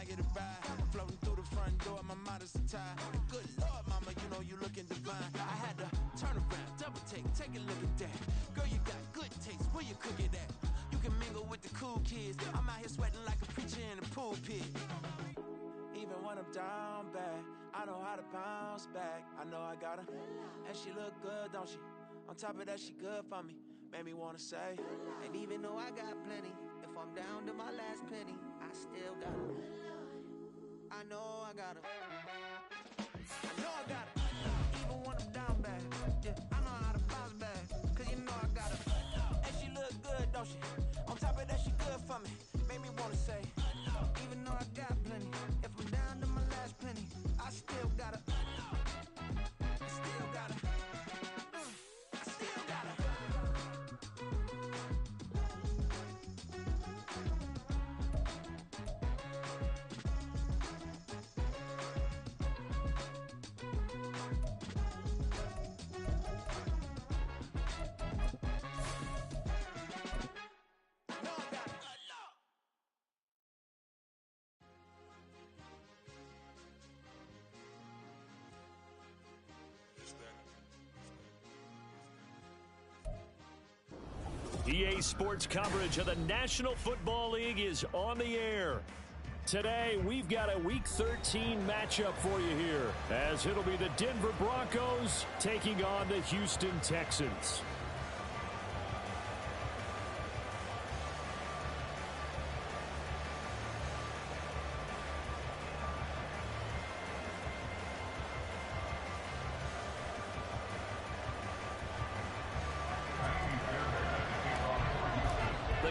I get a ride. Floating through the front door, my modest attire. Good Lord, mama, you know you looking divine. I had to turn around, double take a look at that. Girl, you got good taste, where you cook it at? You can mingle with the cool kids. I'm out here sweating like a preacher in the pulpit. Even when I'm down bad, I know how to bounce back. I know I got her, and she look good, don't she? On top of that, she good for me. Made me wanna say, and even though I got plenty, if I'm down to my last penny, I still got her. I know I got her. I know I got her. Even when I'm down bad, yeah, I know how to bounce back. Cause you know I got her. And she look good, don't she? On top of that, she good for me. Made me wanna say, even though I got plenty, if I'm down to my last penny, I still got her. I still got her. I still got her. EA Sports coverage of the National Football League is on the air. Today, we've got a Week 13 matchup for you here, as it'll be the Denver Broncos taking on the Houston Texans.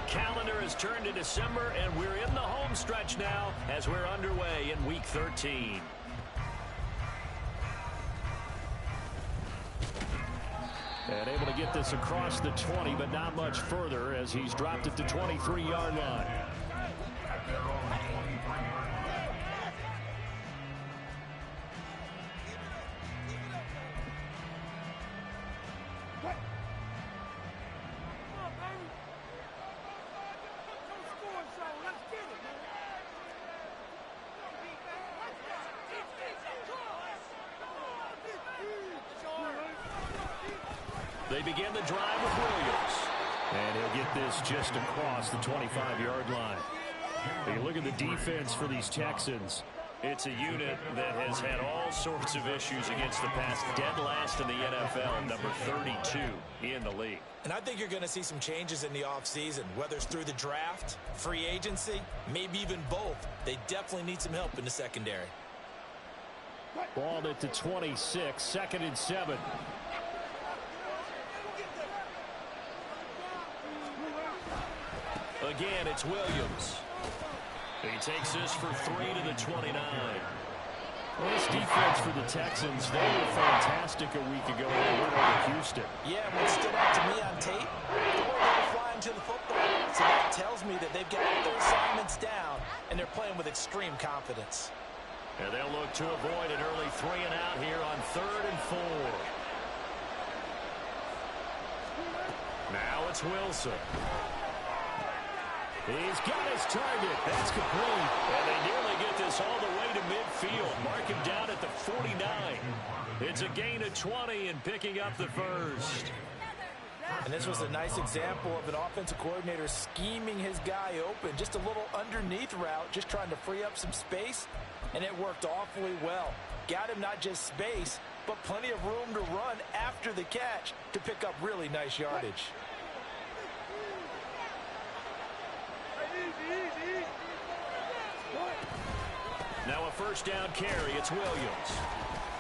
Calendar has turned to December, and we're in the home stretch now as we're underway in Week 13. And able to get this across the 20, but not much further as he's dropped it to 23-yard line. They begin the drive with Williams. And he'll get this just across the 25-yard line. You look at the defense for these Texans. It's a unit that has had all sorts of issues against the pass. Dead last in the NFL, number 32 in the league. And I think you're going to see some changes in the offseason, whether it's through the draft, free agency, maybe even both. They definitely need some help in the secondary. Balled it to 26, 2nd and 7. Again, it's Williams. He takes this for 3 to the 29. Well, this defense for the Texans, they were fantastic a week ago when they went over Houston. Yeah, what stood out to me on tape, the way they were flying to the football. So that tells me that they've got all their assignments down, and they're playing with extreme confidence. And they'll look to avoid an early 3 and out here on 3rd and 4. Now it's Wilson. He's got his target. That's complete. And they nearly get this all the way to midfield. Mark him down at the 49. It's a gain of 20 and picking up the first. And this was a nice example of an offensive coordinator scheming his guy open. Just a little underneath route, just trying to free up some space. And it worked awfully well. Got him not just space, but plenty of room to run after the catch to pick up really nice yardage. Now a first down carry. It's Williams.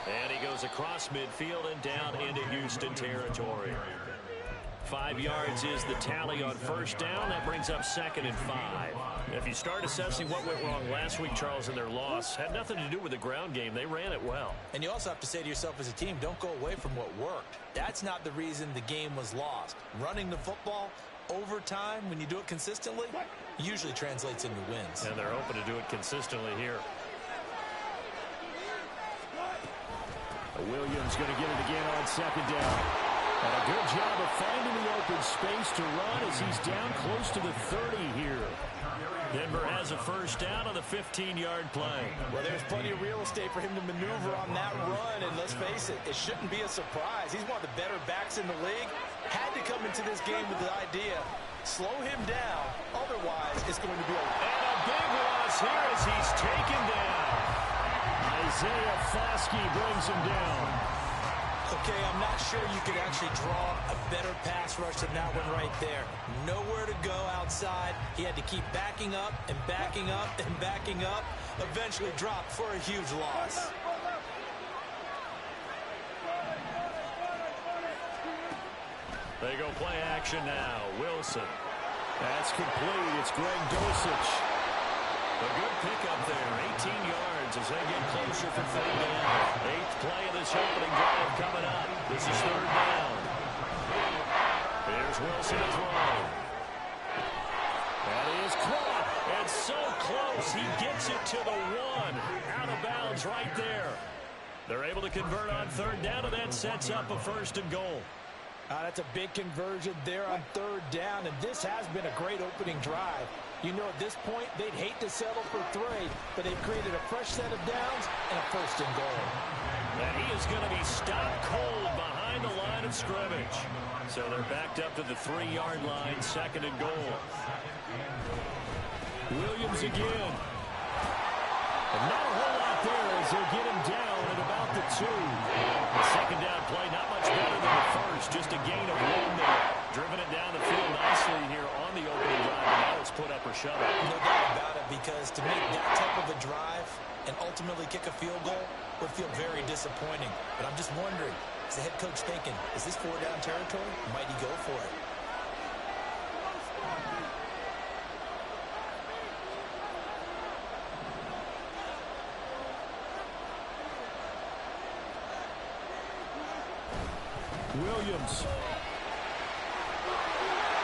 And he goes across midfield and down into Houston territory. 5 yards is the tally on first down. That brings up 2nd and 5. If you start assessing what went wrong last week, Charles, in their loss, had nothing to do with the ground game. They ran it well. And you also have to say to yourself as a team, don't go away from what worked. That's not the reason the game was lost. Running the football over time, when you do it consistently, usually translates into wins. And they're hoping to do it consistently here. Williams going to get it again on 2nd down. And a good job of finding the open space to run as he's down close to the 30 here. Denver has a first down on the 15-yard play. Well, there's plenty of real estate for him to maneuver on that run, and let's face it, it shouldn't be a surprise. He's one of the better backs in the league. Had to come into this game with the idea, slow him down, otherwise it's going to be a... And a big loss here as he's taken down. Isaiah Foskey brings him down. Okay, I'm not sure you could actually draw a better pass rush than that one right there. Nowhere to go outside. He had to keep backing up and backing up and backing up. Eventually dropped for a huge loss. They go play action now. Wilson. That's complete. It's Greg Dulcich. A good pickup there. 18 yards as they get closer for third down. 8th play of this opening drive coming up. This is third down. Here's Wilson to throw. That is caught. It's so close. He gets it to the 1. Out of bounds right there. They're able to convert on third down, and that sets up a first and goal. That's a big conversion there on third down, and this has been a great opening drive. You know, at this point, they'd hate to settle for 3, but they've created a fresh set of downs and a first and goal. And he is going to be stopped cold behind the line of scrimmage. So they're backed up to the 3-yard line, second and goal. Williams again. And not a whole lot there as they get him down at about the 2. The second down play, not much better than the first, just a gain of 1 there. Driven it down the field nicely here on the opening drive, and now it's put up or shut up. No doubt about it, because to make that type of a drive and ultimately kick a field goal would feel very disappointing. But I'm just wondering, is the head coach thinking, is this 4-down territory? Might he go for it? Williams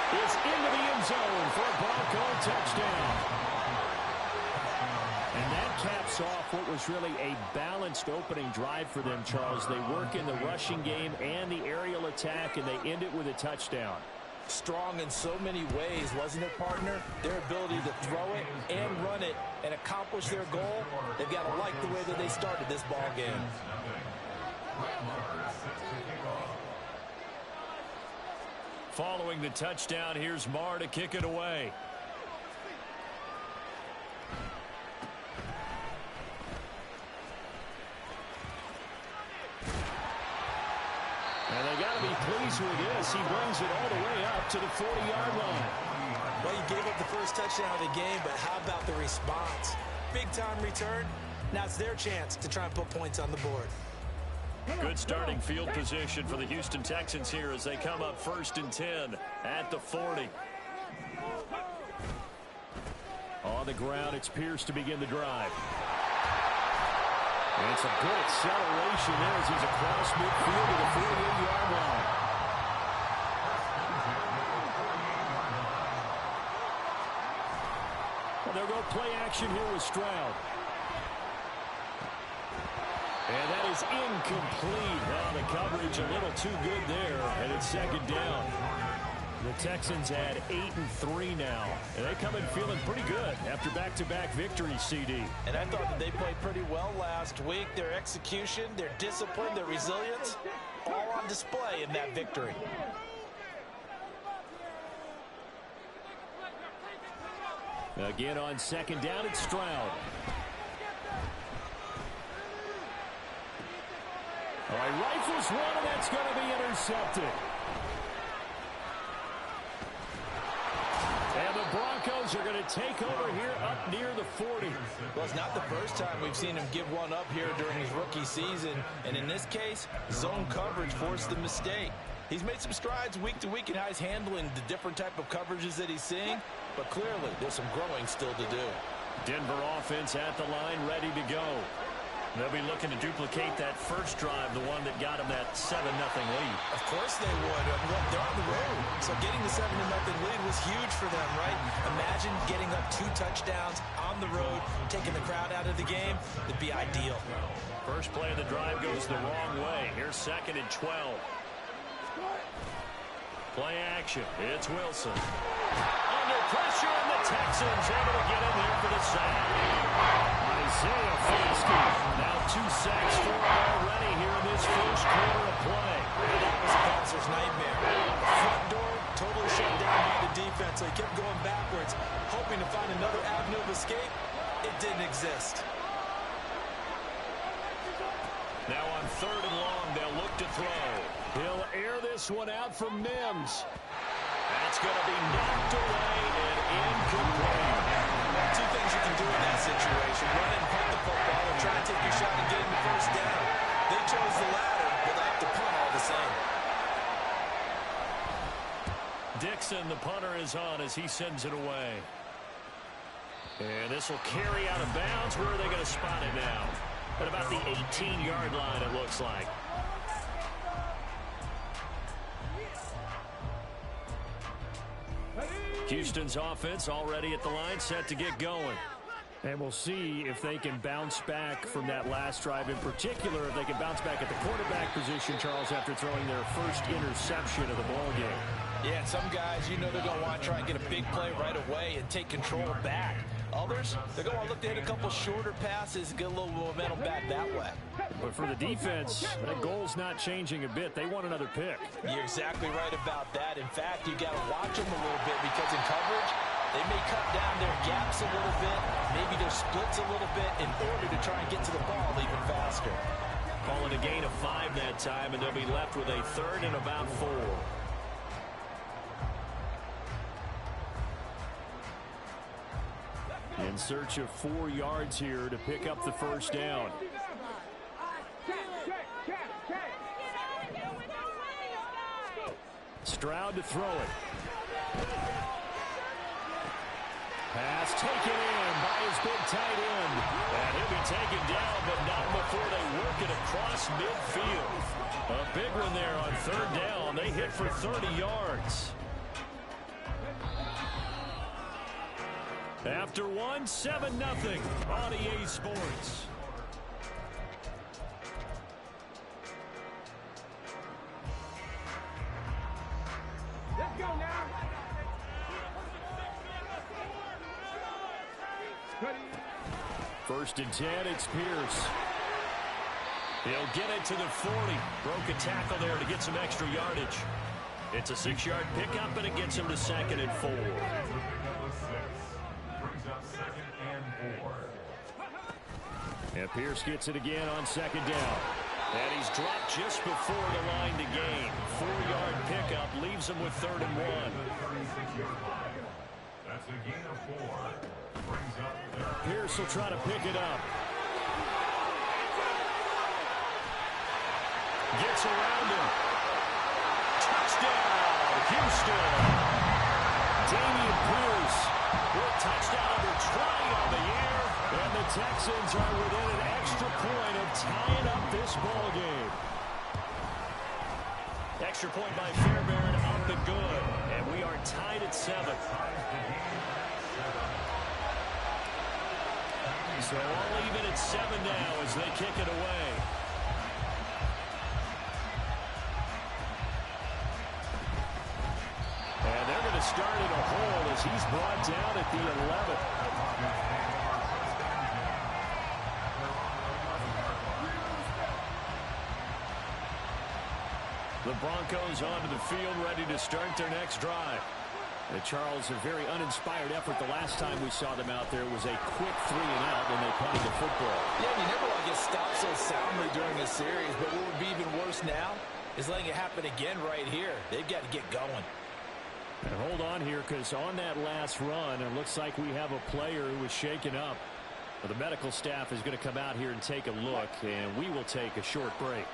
is into the end zone for a Bronco touchdown. And that caps off what was really a balanced opening drive for them, Charles. They work in the rushing game and the aerial attack, and they end it with a touchdown. Strong in so many ways, wasn't it, partner? Their ability to throw it and run it and accomplish their goal, they've got to like the way that they started this ball game. Following the touchdown, here's Marr to kick it away. And they got to be pleased with this. He brings it all the way up to the 40-yard line. Well, you gave up the first touchdown of the game, but how about the response? Big-time return. Now it's their chance to try and put points on the board. Good starting field position for the Houston Texans here as they come up 1st and 10 at the 40. On the ground, it's Pierce to begin the drive. And it's a good acceleration there as he's across midfield to the 48-yard line. Well, they'll go play action here with Stroud. And that is incomplete. Well, the coverage a little too good there, and it's second down. The Texans at 8-3 now, and they come in feeling pretty good after back-to-back victories, CD. And I thought that they played pretty well last week. Their execution, their discipline, their resilience, all on display in that victory. Again on second down, it's Stroud. All right, rifles one, and that's going to be intercepted. And the Broncos are going to take over here up near the 40. Well, it's not the first time we've seen him give one up here during his rookie season. And in this case, zone coverage forced the mistake. He's made some strides week to week in how he's handling the different type of coverages that he's seeing. But clearly, there's some growing still to do. Denver offense at the line, ready to go. They'll be looking to duplicate that first drive, the one that got them that 7-0 lead. Of course they would. They're on the road. So getting the 7-0 lead was huge for them, right? Imagine getting up 2 touchdowns on the road, taking the crowd out of the game. It'd be ideal. First play of the drive goes the wrong way. Here's 2nd and 12. Play action. It's Wilson. Under pressure, and the Texans able to get in there for the sack. Isaiah Foskey. Now 2 sacks for him already here in this first quarter of play. That was a passer's nightmare. Front door totally shut down by the defense, so he kept going backwards, hoping to find another avenue of escape. It didn't exist. Now on 3rd and long, they'll look to throw. He'll air this one out from Mims. That's going to be knocked away and incomplete. Two things you can do in that situation: run and punt the football, or try and take your shot and get him the first down. They chose the latter, but they have to punt all the same. Dixon, the punter, is on as he sends it away. And this will carry out of bounds. Where are they going to spot it now? At about the 18-yard line, it looks like. Houston's offense already at the line, set to get going. And we'll see if they can bounce back from that last drive. In particular, if they can bounce back at the quarterback position, Charles, after throwing their first interception of the ballgame. Yeah, some guys, you know, they're going to want to try and get a big play right away and take control back. Others, they're going to want to look to hit a couple shorter passes and get a little momentum back that way. But for the defense, that goal's not changing a bit. They want another pick. You're exactly right about that. In fact, you got to watch them a little bit, because in coverage, they may cut down their gaps a little bit, maybe their splits a little bit, in order to try and get to the ball even faster. Calling a gain of 5 that time, and they'll be left with a 3rd and about 4. In search of 4 yards here to pick up the first down. Stroud to throw it. Pass taken in by his big tight end. And he'll be taken down, but not before they work it across midfield. A big one there on 3rd down. They hit for 30 yards. After 1, 7-0 on EA Sports. Let's go now. 1st and 10, it's Pierce. He'll get it to the 40. Broke a tackle there to get some extra yardage. It's a 6-yard pickup, and it gets him to 2nd and 4. And Pierce gets it again on 2nd down. And he's dropped just before the line to gain. 4-yard pickup leaves him with 3rd and 1. That's a gain of 4. Pierce will try to pick it up. Gets around him. Touchdown, Houston. Dameon Pierce with touchdown number 20 on the year. And the Texans are within an extra point of tying up this ball game. Extra point by Fairbairn, up and good. And we are tied at 7. So all even at 7 now as they kick it away. And they're going to start in a hole as he's brought down at the 11. The Broncos onto the field, ready to start their next drive. And Charles, a very uninspired effort the last time we saw them out there was a quick 3-and-out when they punted the football. Yeah, you never want to get stopped so soundly during a series, but what would be even worse now is letting it happen again right here. They've got to get going. And hold on here, because on that last run, it looks like we have a player who was shaken up. Well, the medical staff is going to come out here and take a look, and we will take a short break.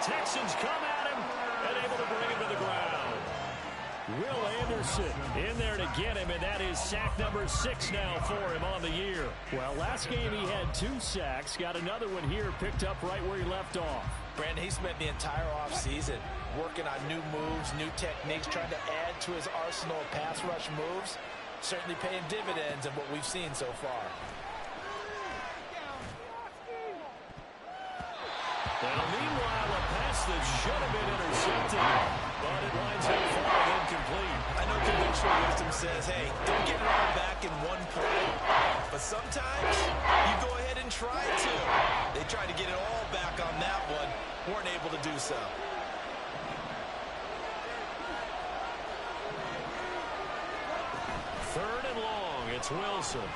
Texans come at him and able to bring him to the ground. Will Anderson in there to get him, and that is sack number 6 now for him on the year. Well, last game he had 2 sacks. Got another one here picked up right where he left off. Brandon, he spent the entire offseason working on new moves, new techniques, trying to add to his arsenal of pass rush moves. Certainly paying dividends in what we've seen so far. Well, meanwhile, a pass that should have been intercepted, but it winds up falling incomplete. I know conventional wisdom says, hey, don't get it all back in one play. But sometimes you go ahead and try to. They tried to get it all back on that one. Weren't able to do so. Third and long, it's Wilson.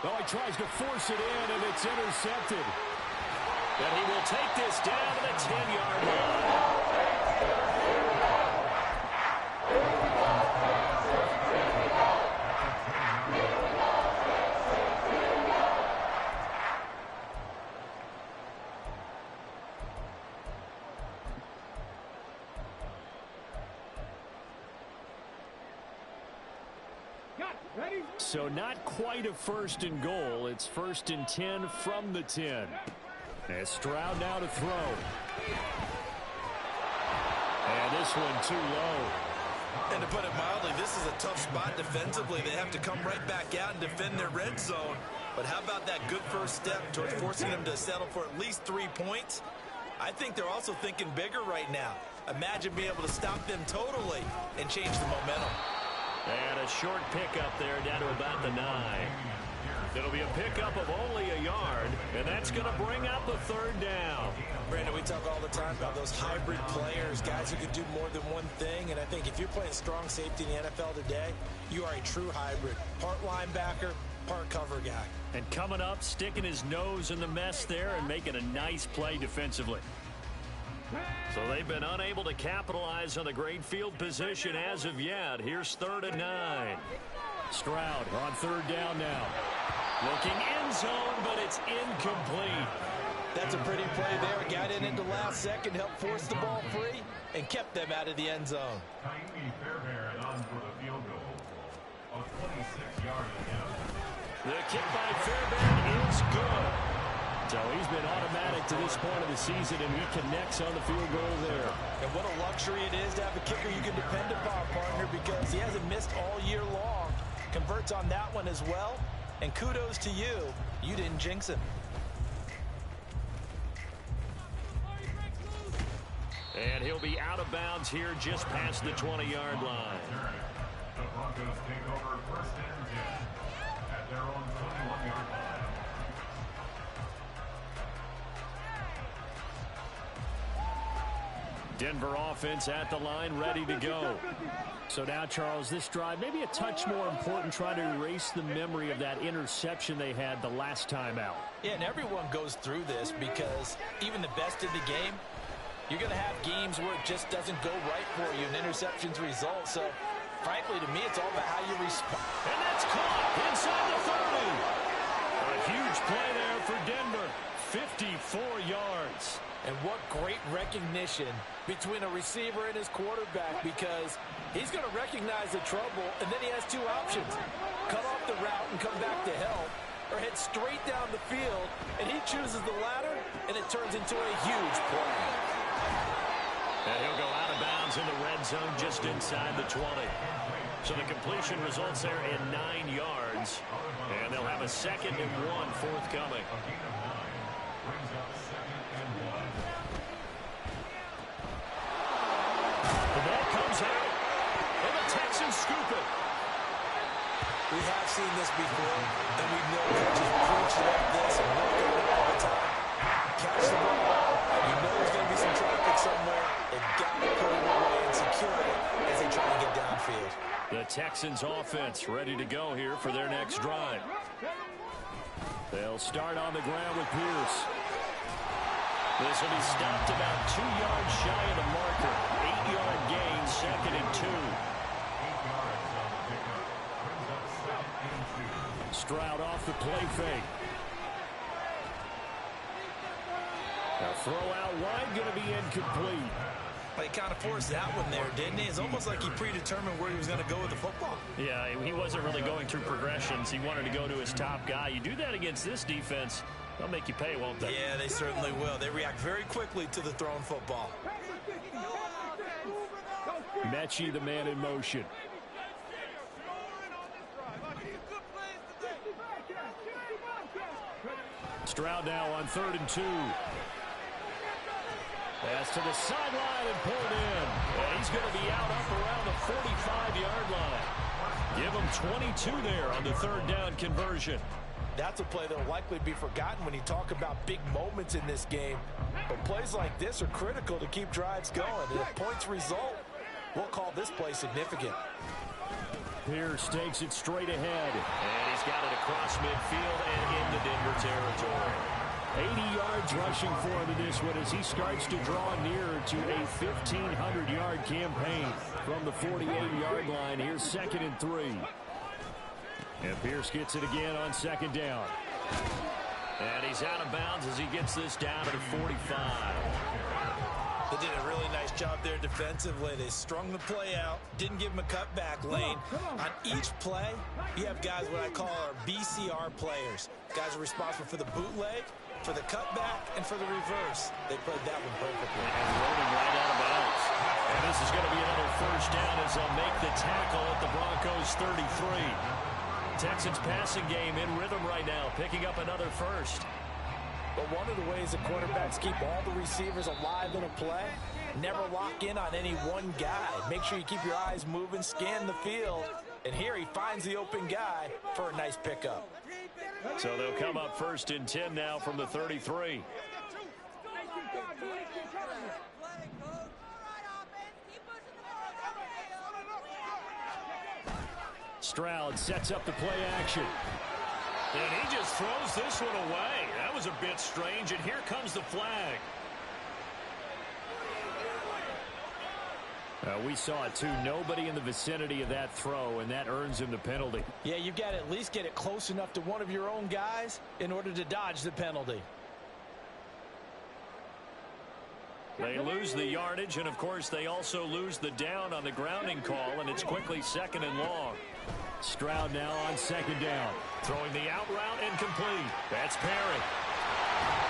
Oh, he tries to force it in, and it's intercepted. And he will take this down to the 10-yard line. So not quite a first and goal. It's first and 10 from the 10. As Stroud now to throw. And this one too low. And to put it mildly, this is a tough spot defensively. They have to come right back out and defend their red zone. But how about that good first step towards forcing them to settle for at least 3 points? I think they're also thinking bigger right now. Imagine being able to stop them totally and change the momentum. And a short pickup there down to about the 9. It'll be a pickup of only a yard, and that's going to bring up the third down. Brandon, we talk all the time about those hybrid players, guys who can do more than one thing, and I think if you're playing strong safety in the NFL today, you are a true hybrid. Part linebacker, part cover guy. And coming up, sticking his nose in the mess there and making a nice play defensively. So they've been unable to capitalize on the great field position as of yet. Here's 3rd and 9. Stroud on 3rd down now. Looking end zone, but it's incomplete. That's a pretty play there. Got in at the last second, helped force the ball free, and kept them out of the end zone. On for the field goal of 26 yards. The kick by Fairbairn is good. So he's been automatic to this point of the season, and he connects on the field goal there. And what a luxury it is to have a kicker you can depend upon, partner, because he hasn't missed all year long. Converts on that one as well. And kudos to you. You didn't jinx him. And he'll be out of bounds here just past the 20-yard line. The Broncos take over 1st and 10 at their own 21-yard line. Denver offense at the line, ready to go. So now, Charles, this drive maybe a touch more important, trying to erase the memory of that interception they had the last time out. Yeah, and everyone goes through this because even the best in the game, you're going to have games where it just doesn't go right for you, and interceptions result. So, frankly, to me, it's all about how you respond. And that's caught inside the 30. A huge play there for Denver. 54 yards. And what great recognition between a receiver and his quarterback, because he's going to recognize the trouble, and then he has 2 options. Cut off the route and come back to help, or head straight down the field, and he chooses the latter, and it turns into a huge play. And he'll go out of bounds in the red zone just inside the 20. So the completion results there in 9 yards, and they'll have a 2nd and 1 forthcoming. The ball comes out, and the Texans scoop it. We have seen this before, and we know coaches preach like this and work on it all the time. Catch the ball. You know there's going to be some traffic somewhere. They've got to put it away and secure it as they try to get downfield. The Texans offense ready to go here for their next drive. They'll start on the ground with Pierce. This will be stopped about 2 yards shy of the marker. 8-yard gain, 2nd and 2. Stroud off the play fake. Now throw out wide, going to be incomplete. Well, he kind of forced that one there, didn't he? It's almost like he predetermined where he was going to go with the football. Yeah, he wasn't really going through progressions. He wanted to go to his top guy. You do that against this defense, They'll make you pay, won't they? Yeah, they certainly will. They react very quickly to the thrown football. Mechie, the man in motion. Stroud now on 3rd and 2. Pass to the sideline and pulled in. And he's going to be out up around the 45-yard line. Give him 22 there on the 3rd down conversion. That's a play that will likely be forgotten when you talk about big moments in this game. But plays like this are critical to keep drives going. And if points result, we'll call this play significant. Pierce takes it straight ahead. And he's got it across midfield and into Denver territory. 80 yards rushing for him in this one as he starts to draw nearer to a 1,500-yard campaign from the 48-yard line. Here's 2nd and 3. And Pierce gets it again on 2nd down. And he's out of bounds as he gets this down to the 45. They did a really nice job there defensively. They strung the play out, didn't give him a cutback lane. On each play, you have guys what I call our BCR players. Guys are responsible for the bootleg, for the cutback, and for the reverse. They played that one perfectly. And rolling right out of bounds. And this is going to be another 1st down as they'll make the tackle at the Broncos' 33. Texans passing game in rhythm right now, picking up another 1st. But one of the ways that quarterbacks keep all the receivers alive in a play, never lock in on any one guy. Make sure you keep your eyes moving, scan the field. And here he finds the open guy for a nice pickup. So they'll come up 1st and 10 now from the 33. Stroud sets up the play action. And he just throws this one away. That was a bit strange, and here comes the flag. We saw it, too. Nobody in the vicinity of that throw, and that earns him the penalty. Yeah, you've got to at least get it close enough to one of your own guys in order to dodge the penalty. They lose the yardage, and, of course, they also lose the down on the grounding call, and it's quickly 2nd and long. Stroud now on 2nd down. Throwing the out route incomplete. That's Perry.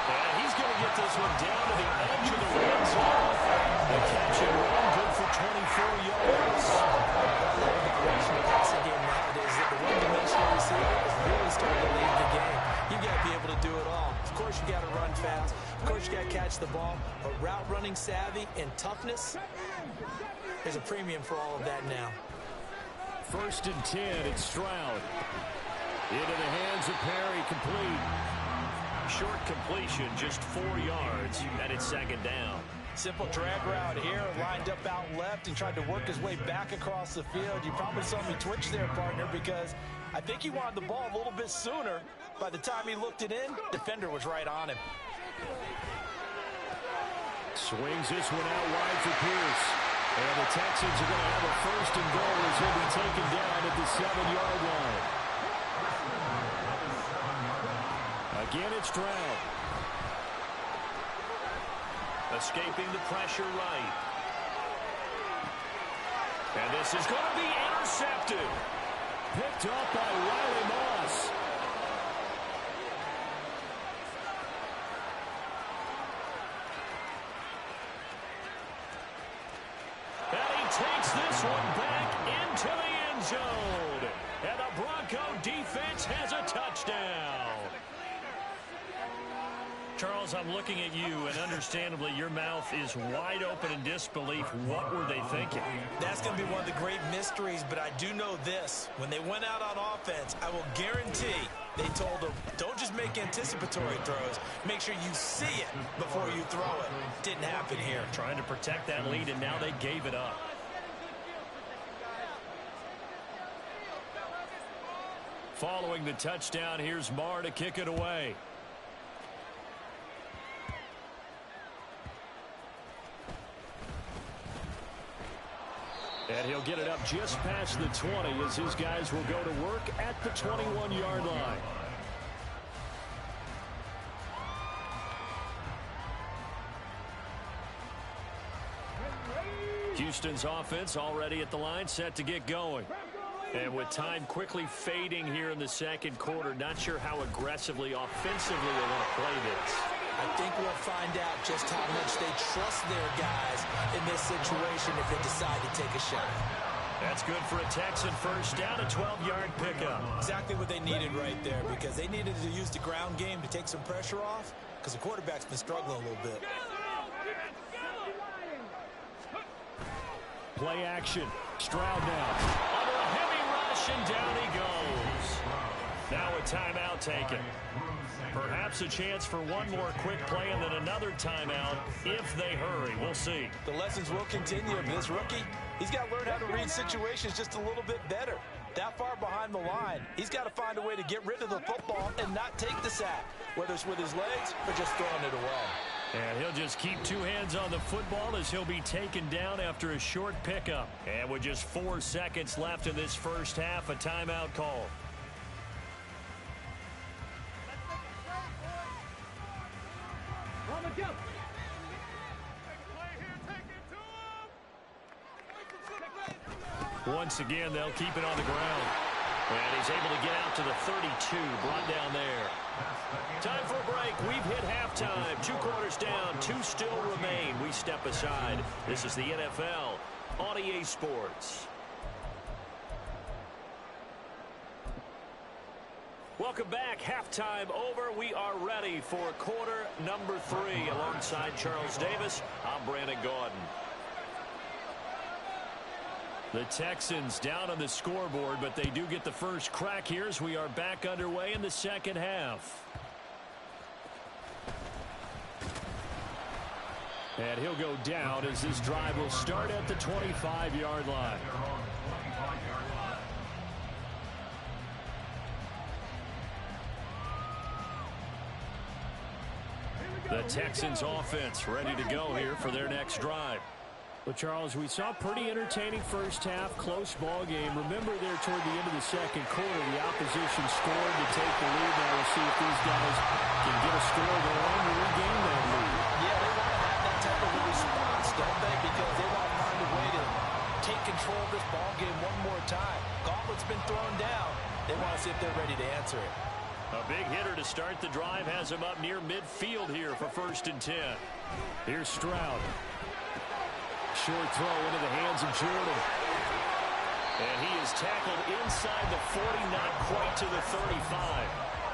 And he's going to get this one down to the edge of the red zone. The catch and run good for 24 yards. The direction of the passing game nowadays is that the one-dimensional receiver is really starting to lead the game. You've got to be able to do it all. Of course, you got to run fast. Of course, you got to catch the ball. But route running savvy and toughness, there's a premium for all of that now. 1st and 10, it's Stroud. Into the hands of Perry, complete. Short completion, just 4 yards, and it's 2nd down. Simple drag route here, lined up out left and tried to work his way back across the field. You probably saw me twitch there, partner, because I think he wanted the ball a little bit sooner. By the time he looked it in, defender was right on him. Swings this one out wide for Pierce. And the Texans are going to have a 1st and goal as he'll be taken down at the 7-yard line. Again, it's Stroud. Escaping the pressure right. And this is going to be intercepted. Picked up by Riley Moss. And he takes this one back into the end zone. And the Bronco defense has a touchdown. Charles, I'm looking at you, and understandably, your mouth is wide open in disbelief. What were they thinking? That's going to be one of the great mysteries, but I do know this. When they went out on offense, I will guarantee they told them, don't just make anticipatory throws. Make sure you see it before you throw it. Didn't happen here. Trying to protect that lead, and now they gave it up. Following the touchdown, here's Marr to kick it away. And he'll get it up just past the 20 as his guys will go to work at the 21-yard line. Houston's offense already at the line, set to get going. And with time quickly fading here in the second quarter, not sure how aggressively, offensively they want to play this. I think we'll find out just how much they trust their guys in this situation if they decide to take a shot. That's good for a Texan first down, a 12-yard pickup. Exactly what they needed right there, because they needed to use the ground game to take some pressure off, because the quarterback's been struggling a little bit. Play action. Stroud now. Under a heavy rush, and down he goes. Now a timeout taken. Perhaps a chance for one more quick play and then another timeout if they hurry. We'll see. The lessons will continue. This rookie, he's got to learn how to read situations just a little bit better. That far behind the line, he's got to find a way to get rid of the football and not take the sack, whether it's with his legs or just throwing it away. And he'll just keep two hands on the football as he'll be taken down after a short pickup. And with just 4 seconds left in this first half, a timeout call. Once again, they'll keep it on the ground. And he's able to get out to the 32, brought down there. Time for a break. We've hit halftime. 2 quarters down, 2 still remain. We step aside. This is the NFL on EA Sports. Welcome back. Halftime over. We are ready for quarter number 3. Alongside Charles Davis, I'm Brandon Gaudin. The Texans down on the scoreboard, but they do get the first crack here as we are back underway in the second half. And he'll go down as this drive will start at the 25-yard line. The Texans offense ready to go here for their next drive. Well, Charles, we saw a pretty entertaining first half, close ball game. Remember there toward the end of the second quarter, the opposition scored to take the lead. Now we'll see if these guys can get a score there and regain that lead. Yeah, they want to have that type of a response, don't they? Because they want to find a way to take control of this ball game one more time. Gauntlet's been thrown down. They want to see if they're ready to answer it. A big hitter to start the drive has him up near midfield here for 1st and 10. Here's Stroud. Short throw into the hands of Jordan. And he is tackled inside the 40, not quite to the 35.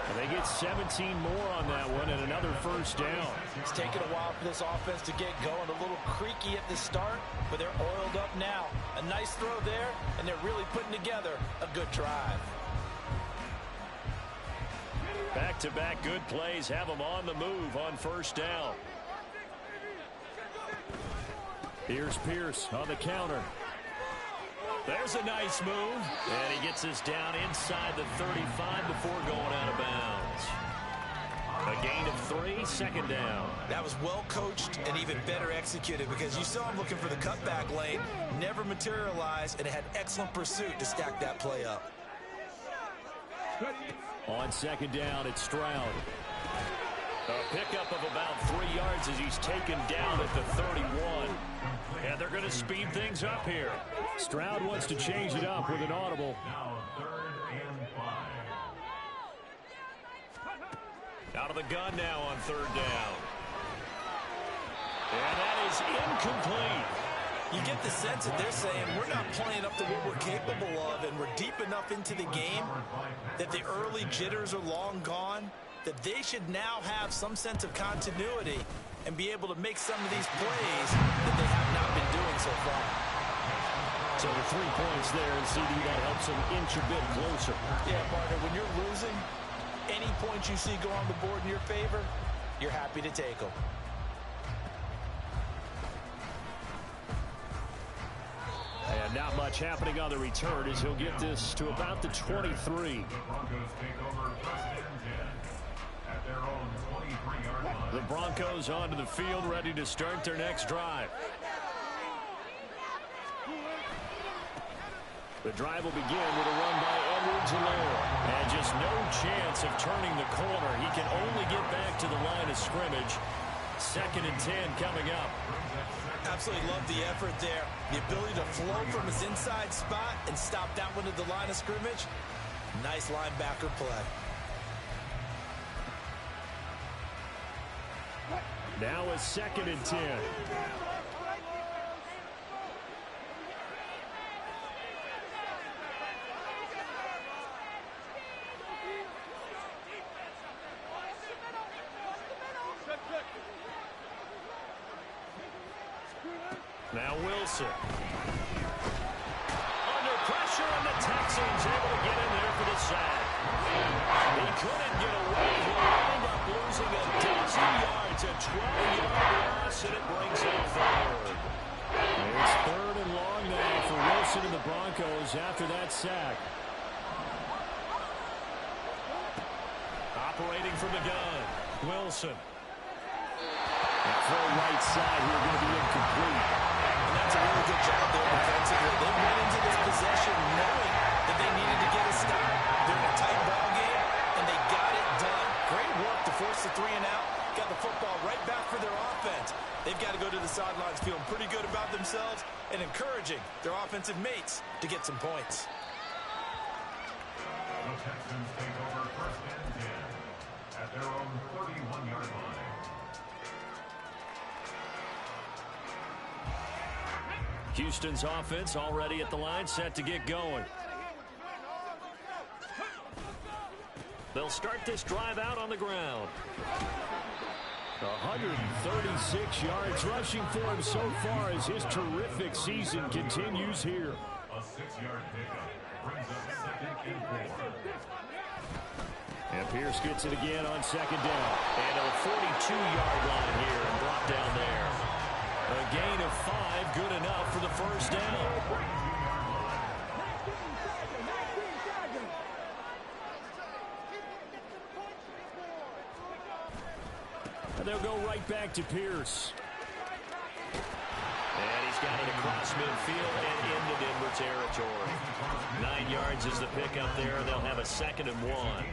And they get 17 more on that one and another first down. It's taken a while for this offense to get going. A little creaky at the start, but they're oiled up now. A nice throw there, and they're really putting together a good drive. Back-to-back good plays have them on the move on first down. Here's Pierce on the counter. There's a nice move. And he gets us down inside the 35 before going out of bounds. A gain of 3, second down. That was well coached and even better executed because you saw him looking for the cutback lane, never materialized, and had excellent pursuit to stack that play up. On second down, it's Stroud. A pickup of about 3 yards as he's taken down at the 31. And they're going to speed things up here. Stroud wants to change it up with an audible. Now 3rd and 5. Out of the gun now on 3rd down. And that is incomplete. You get the sense that they're saying we're not playing up to what we're capable of, and we're deep enough into the game that the early jitters are long gone, that they should now have some sense of continuity and be able to make some of these plays that they have not been doing so far. So the 3 points there, and CD, that helps them inch a bit closer. Yeah, partner, when you're losing, any points you see go on the board in your favor, you're happy to take them. And not much happening on the return as he'll get this to about the 23. The Broncos take over 1st and 10 at their own 23-yard line. The Broncos onto the field, ready to start their next drive. The drive will begin with a run by Edwards-Helaire. And just no chance of turning the corner. He can only get back to the line of scrimmage. 2nd and 10 coming up. Absolutely love the effort there. The ability to flow from his inside spot and stop that one at the line of scrimmage. Nice linebacker play. Now a 2nd and 10. Now Wilson. Under pressure, and the Texans able to get in there for the sack. He couldn't get away. He'll wind up losing a dozen yards, a 12-yard loss, and it brings up 3rd. It's 3rd and long now for Wilson and the Broncos after that sack. Operating from the gun, Wilson. That throw right side here going to be incomplete. And that's a really good job there defensively. They went into this possession knowing that they needed to get a stop. They're in a tight ball game, and they got it done. Great work to force the 3 and out. Got the football right back for their offense. They've got to go to the sidelines feeling pretty good about themselves and encouraging their offensive mates to get some points. The Texans take over 1st and 10 at their own 31-yard line. Houston's offense already at the line, set to get going. They'll start this drive out on the ground. 136 yards rushing for him so far as his terrific season continues here. A 6-yard pickup brings up 2nd and 4. And Pierce gets it again on 2nd down. And a 42-yard line here and brought down there. A gain of 5, good enough for the 1st down. And they'll go right back to Pierce. And he's got it across midfield and into Denver territory. 9 yards is the pickup there. They'll have a 2nd and 1.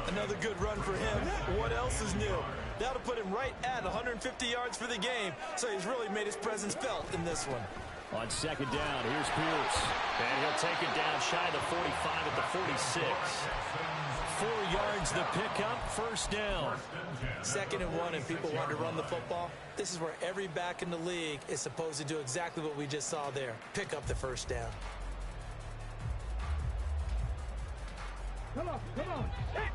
Another good run for him. What else is new? That'll put him right at 150 yards for the game, so he's really made his presence felt in this one. On 2nd down, here's Pierce. And he'll take it down shy of the 45 at the 46. 4 yards the pickup, 1st down. 2nd and 1, and people want to run the football. This is where every back in the league is supposed to do exactly what we just saw there. Pick up the 1st down. Come on, come on. Hey.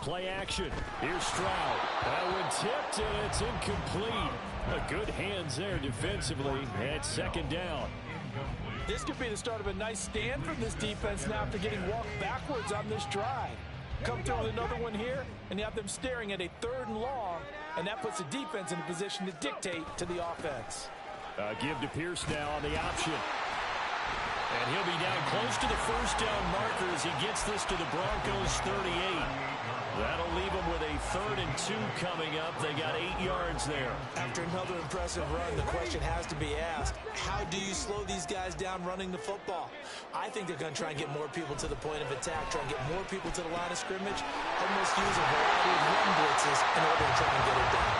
Play action. Here's Stroud. That one tipped, and it's incomplete. A good hands there defensively at 2nd down. This could be the start of a nice stand from this defense now after getting walked backwards on this drive. Come through with another one here, and you have them staring at a 3rd and long, and that puts the defense in a position to dictate to the offense. Give to Pierce now on the option. And he'll be down close to the 1st down marker as he gets this to the Broncos 38. That'll leave them with a 3rd and 2 coming up. They got 8 yards there. After another impressive run, the question has to be asked, how do you slow these guys down running the football? I think they're going to try and get more people to the point of attack, try and get more people to the line of scrimmage, almost use a variety of run blitzes in order to try and get it done.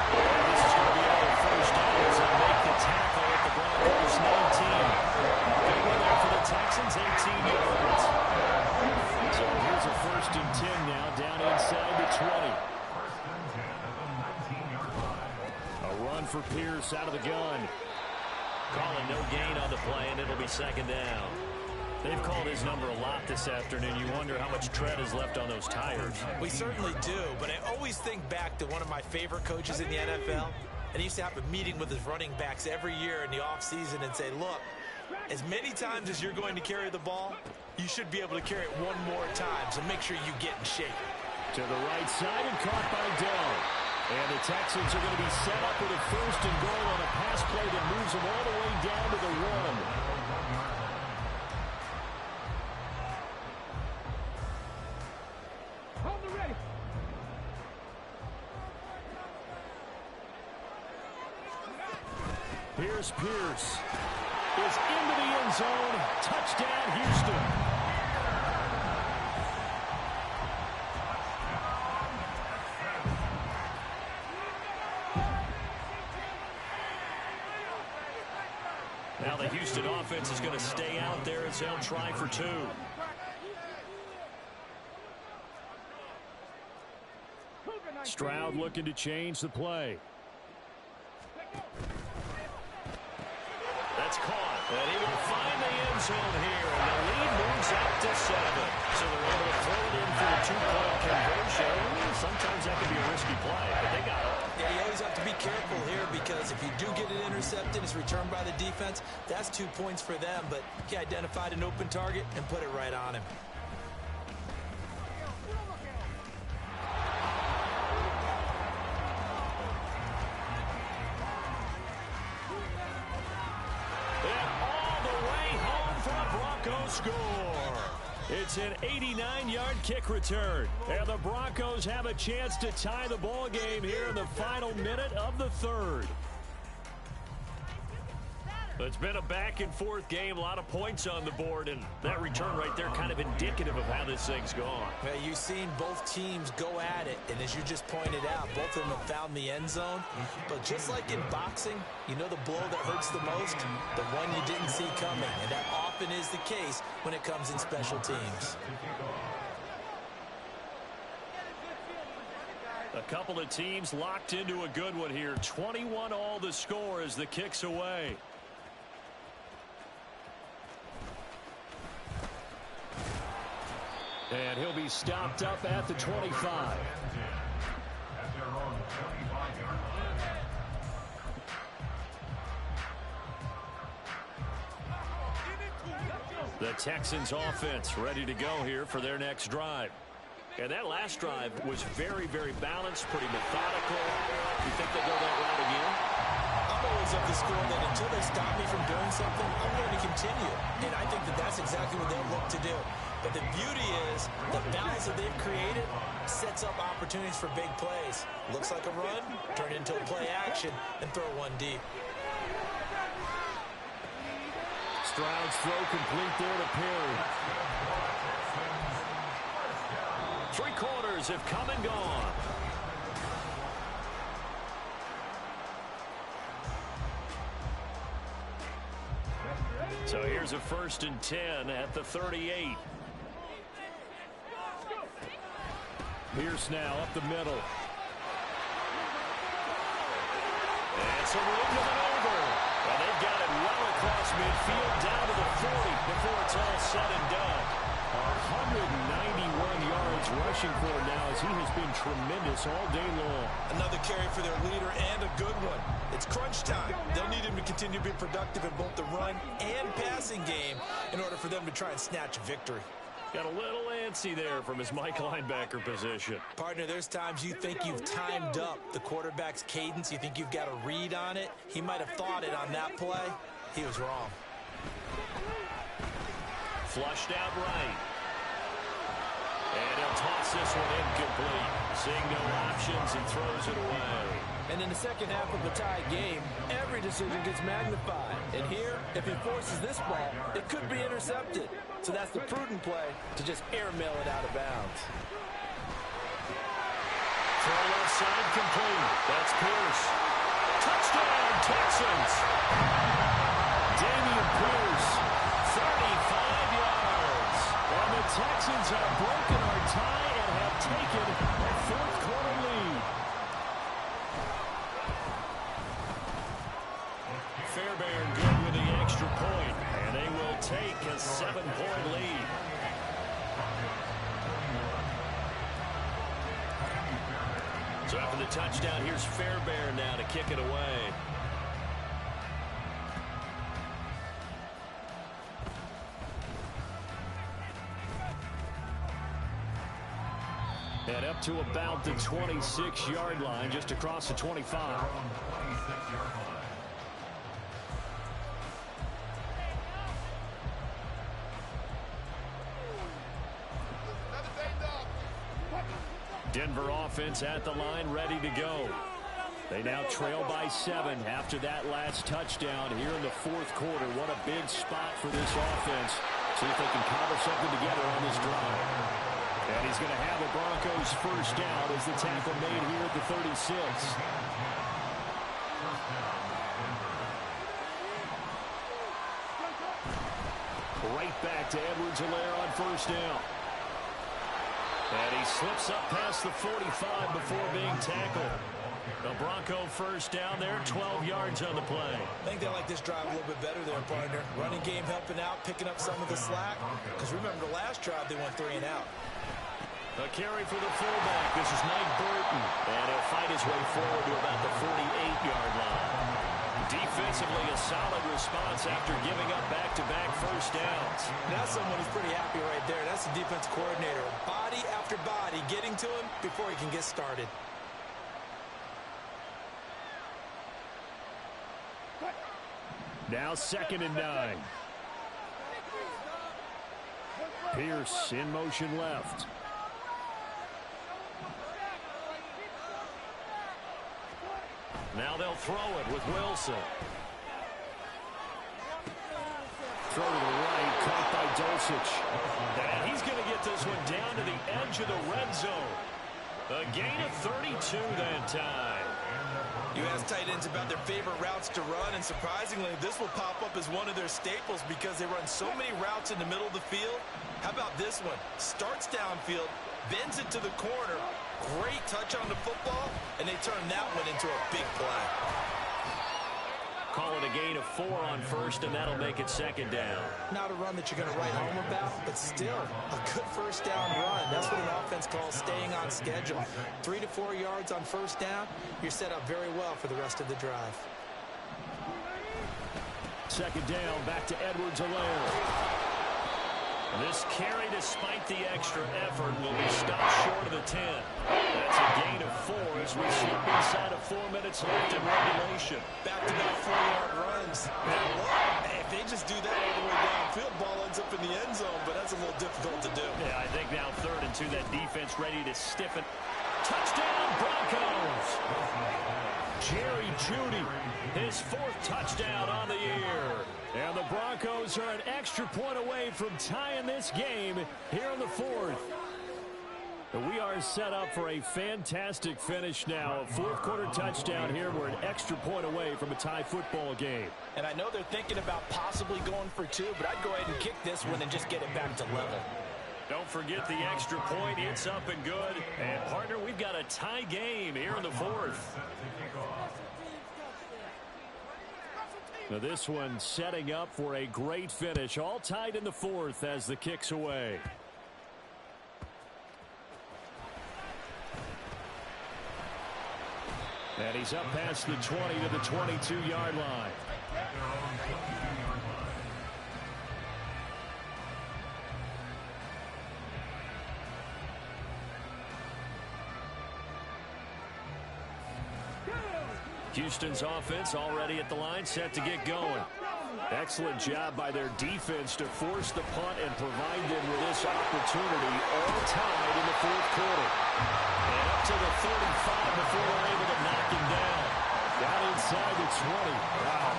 This is going to be another 1st down as they make the tackle at the Broncos 19. Big one there for the Texans, 18 yards. So here's a 1st and 10 now, down inside the 20. 1st and 10 at the 19-yard line. A run for Pierce out of the gun. Calling no gain on the play, and it'll be 2nd down. They've called his number a lot this afternoon. You wonder how much tread is left on those tires. We certainly do, but I always think back to one of my favorite coaches in the NFL, and he used to have a meeting with his running backs every year in the offseason and say, look, as many times as you're going to carry the ball, you should be able to carry it one more time, so make sure you get in shape. To the right side and caught by Dell. And the Texans are going to be set up with a 1st and goal on a pass play that moves them all the way down to the 1. Hold it ready. Here's Pierce. Is into the end zone. Touchdown, Houston. Now the Houston offense is going to stay out there as they'll try for two. Stroud looking to change the play. That's caught. And he will find the end zone here. And the lead moves out to 7. So they're able to throw it in for a 2-point conversion. Sometimes that can be a risky play, but they got it. Yeah, you always have to be careful here because if you do get it intercepted, it's returned by the defense, that's 2 points for them. But he identified an open target and put it right on him. Score. It's an 89-yard kick return. And the Broncos have a chance to tie the ball game here in the final minute of the third. It's been a back-and-forth game, a lot of points on the board, and that return right there kind of indicative of how this thing's gone. Well, you've seen both teams go at it, and as you just pointed out, both of them have found the end zone. But just like in boxing, you know the blow that hurts the most? The one you didn't see coming, and that often is the case when it comes in special teams. A couple of teams locked into a good one here. 21-all the score as the kick's away. And he'll be stopped up at the 25. The Texans offense ready to go here for their next drive. And that last drive was very, very balanced, pretty methodical. You think they'll go that route again? I'm always of the school that until they stop me from doing something, I'm going to continue. And I think that that's exactly what they'll look to do. But the beauty is the balance that they've created sets up opportunities for big plays. Looks like a run, turn into a play action, and throw one deep. Stroud's throw complete there to Perry. 3 quarters have come and gone. So here's a 1st and 10 at the 38. Pierce now up the middle. It's a room to maneuver. And they've got it well across midfield down to the 40 before it's all said and done. 191 yards rushing for him now as he has been tremendous all day long. Another carry for their leader and a good one. It's crunch time. They'll need him to continue to be productive in both the run and passing game in order for them to try and snatch a victory. Got a little antsy there from his Mike linebacker position. Partner, there's times you think you've timed up the quarterback's cadence. You think you've got a read on it. He might have thought it on that play. He was wrong. Flushed out right. And he'll toss this one incomplete. Seeing no options and throws it away. And in the second half of a tie game, every decision gets magnified. And here, if he forces this ball, it could be intercepted. So that's the prudent play to just airmail it out of bounds. Throw left side complete. That's Pierce. Touchdown, Texans. Damian Pierce, 35 yards. And the Texans have broken our tie and have taken a 4th quarter lead. Fairbairn good with the extra point, and they will take a 7-point lead. So after the touchdown, here's Fairbairn now to kick it away. And up to about the 26-yard line, just across the 25. Denver offense at the line, ready to go. They now trail by 7 after that last touchdown here in the 4th quarter. What a big spot for this offense. See if they can cobble something together on this drive. And he's going to have the Broncos first down as the tackle made here at the 36. Right back to Edwards-Helaire on first down. And he slips up past the 45 before being tackled. The Bronco first down there, 12 yards on the play. I think they like this drive a little bit better there, partner. Running game helping out, picking up some of the slack. Because remember, the last drive they went 3 and out. A carry for the fullback. This is Mike Burton. And he'll fight his way forward to about the 48-yard line. Defensively, a solid response after giving up back-to-back first downs. That's someone who's pretty happy right there. That's the defense coordinator. Body after body getting to him before he can get started. Now 2nd and 9. Pierce in motion left. Now they'll throw it with Wilson. Throw to the right, caught by Dulcich. And he's going to get this one down to the edge of the red zone. A gain of 32 that time. You ask tight ends about their favorite routes to run, and surprisingly, this will pop up as one of their staples because they run so many routes in the middle of the field. How about this one? Starts downfield, bends it to the corner, great touch on the football, and they turn that one into a big play. Call it a gain of 4 on first, and that'll make it 2nd down. Not a run that you're going to write home about, but still a good first down run. That's what an offense calls staying on schedule. 3 to 4 yards on first down, you're set up very well for the rest of the drive. 2nd down, back to Edwards-Helaire. This carry, despite the extra effort, will be stopped short of the 10. That's a gain of 4 as we slip inside of 4 minutes left in regulation. Back-to-back 4-yard runs. Now, look, if they just do that all the way downfield, ball ends up in the end zone, but that's a little difficult to do. Yeah, I think now 3rd and 2, that defense ready to stiffen. Touchdown, Broncos! Jerry Jeudy, his 4th touchdown on the year. And the Broncos are an extra point away from tying this game here in the 4th. We are set up for a fantastic finish now. A 4th quarter touchdown here. We're an extra point away from a tie football game. And I know they're thinking about possibly going for 2, but I'd go ahead and kick this one and just get it back to level. Don't forget the extra point. It's up and good. And, partner, we've got a tie game here in the 4th. Now this one setting up for a great finish. All tied in the 4th as the kick's away. And he's up past the 20 to the 22-yard line. Houston's offense already at the line, set to get going. Excellent job by their defense to force the punt and provide them with this opportunity, all tied in the 4th quarter. And up to the 35 before they're able to knock him down. Down inside the 20. Wow,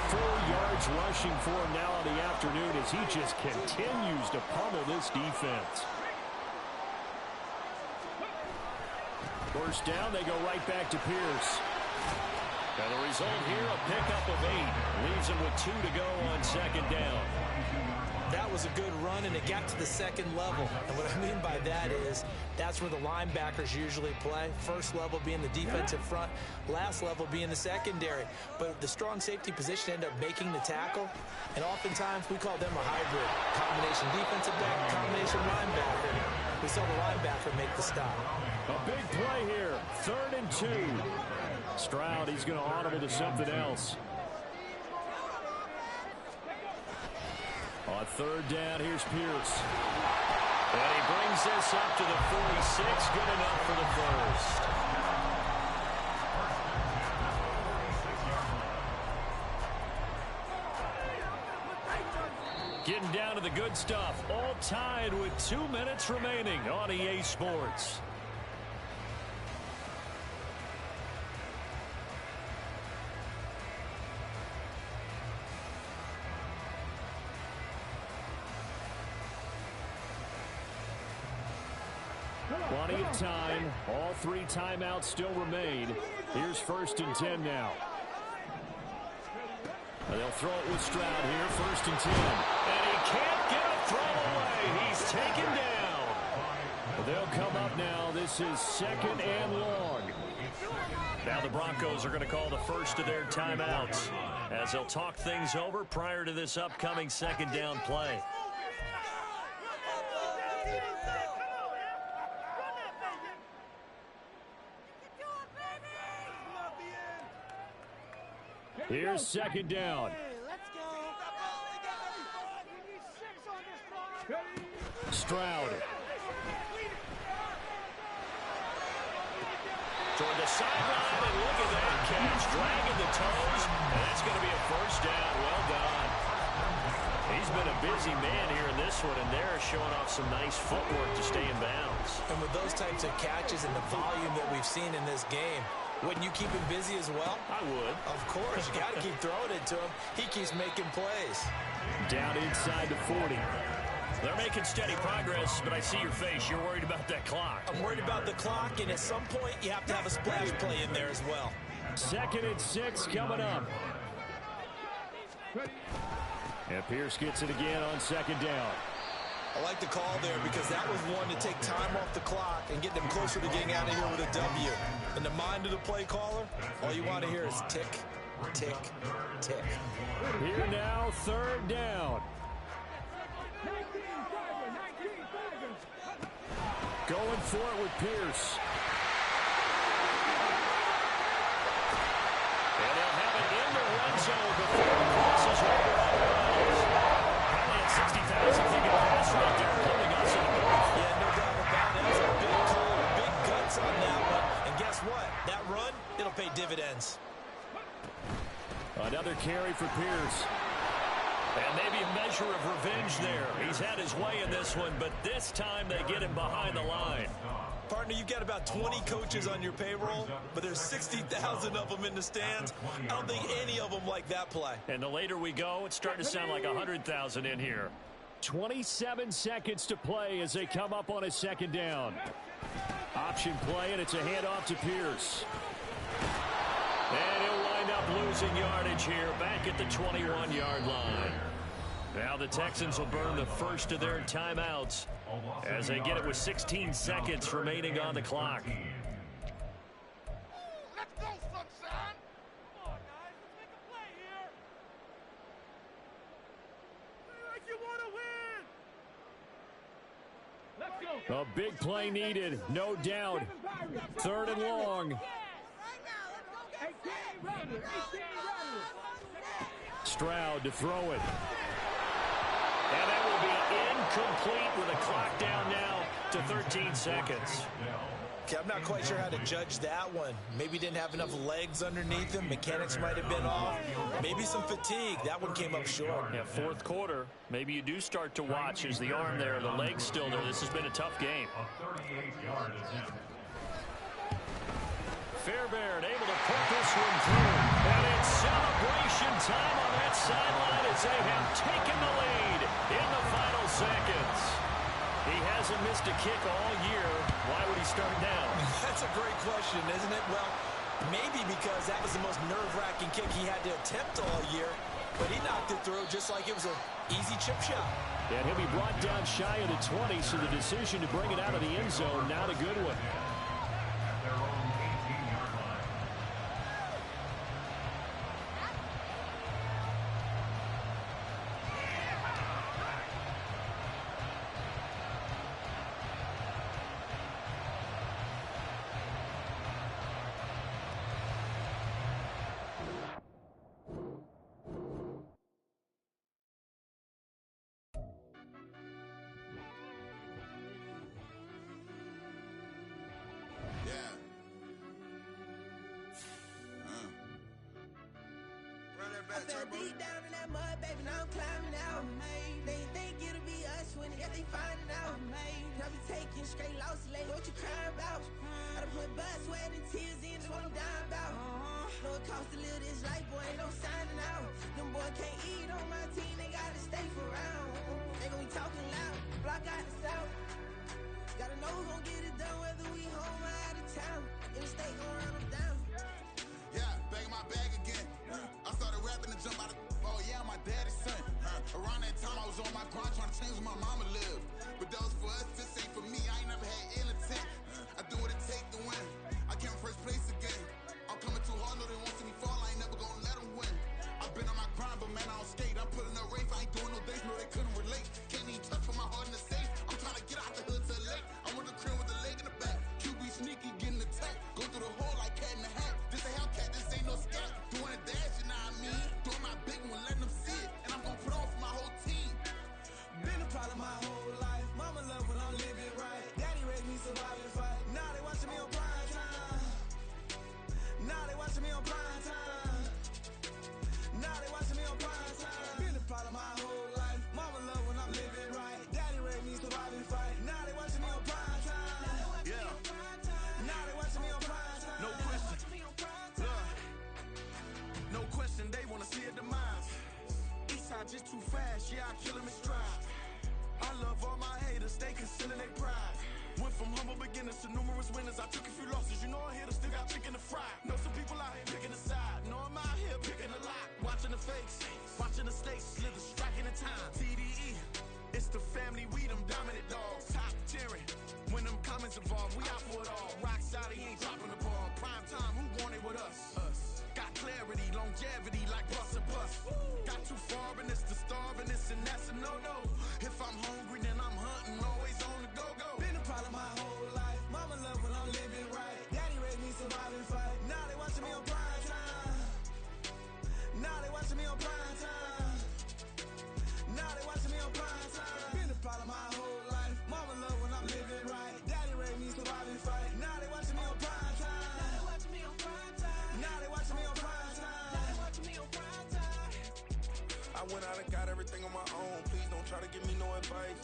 204 yards rushing for him now in the afternoon as he just continues to pummel this defense. First down, they go right back to Pierce. And the result here, a pickup of 8. Leaves him with 2 to go on 2nd down. That was a good run, and it got to the 2nd level. And what I mean by that is that's where the linebackers usually play. First level being the defensive front, last level being the secondary. But the strong safety position ended up making the tackle, and oftentimes we call them a hybrid. Combination defensive back, combination linebacker. We saw the linebacker make the stop. A big play here, 3rd and 2. Stroud, he's going to audible to something else. On 3rd down, here's Pierce. And he brings this up to the 46. Good enough for the 1st. Getting down to the good stuff. All tied with 2 minutes remaining on EA Sports. Plenty of time. All 3 timeouts still remain. Here's 1st and 10 now. They'll throw it with Stroud here, 1st and 10. And he can't get a throw away. He's taken down. They'll come up now. This is 2nd and long. Now the Broncos are going to call the first of their timeouts as they'll talk things over prior to this upcoming 2nd down play. Here's 2nd down. Stroud. Toward the sideline, and look at that catch, dragging the toes, and that's going to be a 1st down. Well done. He's been a busy man here in this one, and they're showing off some nice footwork to stay in bounds. And with those types of catches and the volume that we've seen in this game, wouldn't you keep him busy as well? I would. Of course. You got to keep throwing it to him. He keeps making plays. Down inside the 40. They're making steady progress, but I see your face. You're worried about that clock. I'm worried about the clock, and at some point, you have to have a splash play in there as well. 2nd and 6 coming up. And Pierce gets it again on 2nd down. I like the call there because that was one to take time off the clock and get them closer to getting out of here with a W. In the mind of the play caller, all you want to hear is tick, tick, tick. Here now, 3rd down. Going for it with Pierce. And they'll have it in the red zone before it crosses over on the Browns. Probably at 60,000 feet pass right there, pulling us in the north. Yeah, no doubt about it. That's a big call, big guts on that one. And guess what? That run, it'll pay dividends. Another carry for Pierce. And maybe a measure of revenge there. He's had his way in this one, but this time they get him behind the line. Partner, you've got about 20 coaches on your payroll, but there's 60,000 of them in the stands. I don't think any of them like that play. And the later we go, it's starting to sound like 100,000 in here. 27 seconds to play as they come up on a 2nd down. Option play, and it's a handoff to Pierce. And he'll wind up losing yardage here back at the 21-yard line. Now the Texans will burn the first of their timeouts as they get it with 16 seconds remaining on the clock. Let's go, sunshine! Come on, guys. Let's make a play here. Like you want to win. Let's go. A big play needed, no doubt. 3rd and long. Stroud to throw it. And that will be incomplete with a clock down now to 13 seconds. Okay, I'm not quite sure how to judge that one. Maybe didn't have enough legs underneath him. Mechanics might have been off. Maybe some fatigue. That one came up short. Yeah, 4th quarter. Maybe you do start to watch as the arm there, the leg's still there. This has been a tough game. A 38-yard attempt. Fairbairn able to put this one through. And it's celebration time on that sideline as they have taken the lead in the final seconds. He hasn't missed a kick all year. Why would he start now? That's a great question, isn't it? Well, maybe because that was the most nerve-wracking kick he had to attempt all year. But he knocked it through just like it was an easy chip shot. And he'll be brought down shy of the 20, so the decision to bring it out of the end zone, not a good one. At their own 18-yard line. I fell deep down in that mud, baby, now I'm climbing out. They think it'll be us when they finding out. I be taking straight losses, like what you crying about? I done put blood, sweat, and tears in, that's what I'm dying about. Know it costs to live this life, boy, ain't no signing out. Them boys can't eat on my team, they gotta stay for round. They gon' be talking loud, block out the south. Gotta know who's gon' get it done, whether we home or out of town. In the state, gon' run them down. Yeah, back in my bag again. I started rapping to jump out of my daddy's son. Around that time, I was on my grind trying to change where my mama lived. But that was for us, this ain't for me. I ain't never had ill intent. I do what it take to win. I came first place again. I'm coming too hard, no they won't see me fall. I ain't never gonna let them win. I've been on my grind, but man, I don't skate. I'm putting up race, I ain't doing no days, no they couldn't relate. Can't even touch for my heart in the safe. I'm trying to get out the hood to the lake. I want the crib with the leg in the back. QB sneaky, getting attacked. Go through the hole like cat in the hat. This a Hellcat, this ain't no scat. Doing a dash, you know what I mean? Doing my big one, letting them see it. And I'm gonna put on for my whole team. Been a problem my whole life. Mama love when I'm living right. Daddy raised me survive and fight. Now they watching me on prime time. Now they watching me on prime time. Now they watching me on prime time. Been a problem my whole life. Mama love when I'm living right. Daddy raised me survive and fight. Now they watching me on prime time. Yeah. Now they watching me on prime time. No question. Look. No question, they wanna see a demise. Eastside just too fast, yeah, I kill them in stride. I love all my haters, they concealing their pride. Went from humble beginners to numerous winners. I took a few losses, you know I'm here to still got chicken to fry. Know some people out here picking a side. Know I'm out here picking a lot. Watching the fakes, watching the stakes, slither, striking the time. TDE, it's the family, we them dominant dogs. Top tiering, when them comments involved, we out for it all. Rock solid, he ain't dropping the ball. Prime time, who want it with us? Us. Got clarity, longevity, like bus and bus. Got too far and it's the starving, this and that's a no-no. If I'm hungry, then I'm hunting, always on the go-go. Been a problem my whole life. Mama love when I'm living right. Daddy raised me survive and fight. Now they watching me on prime time. Now they watching me on prime time. Now they watching me on prime time. Been a problem my whole life. Mama love when I'm living right. Daddy raised me survive and fight. Now they watching me on prime time. Now they watching me on prime time. Now they watching me on prime time. Now they watching me on prime time. I went out and got everything on my own. Please don't try to give me no advice.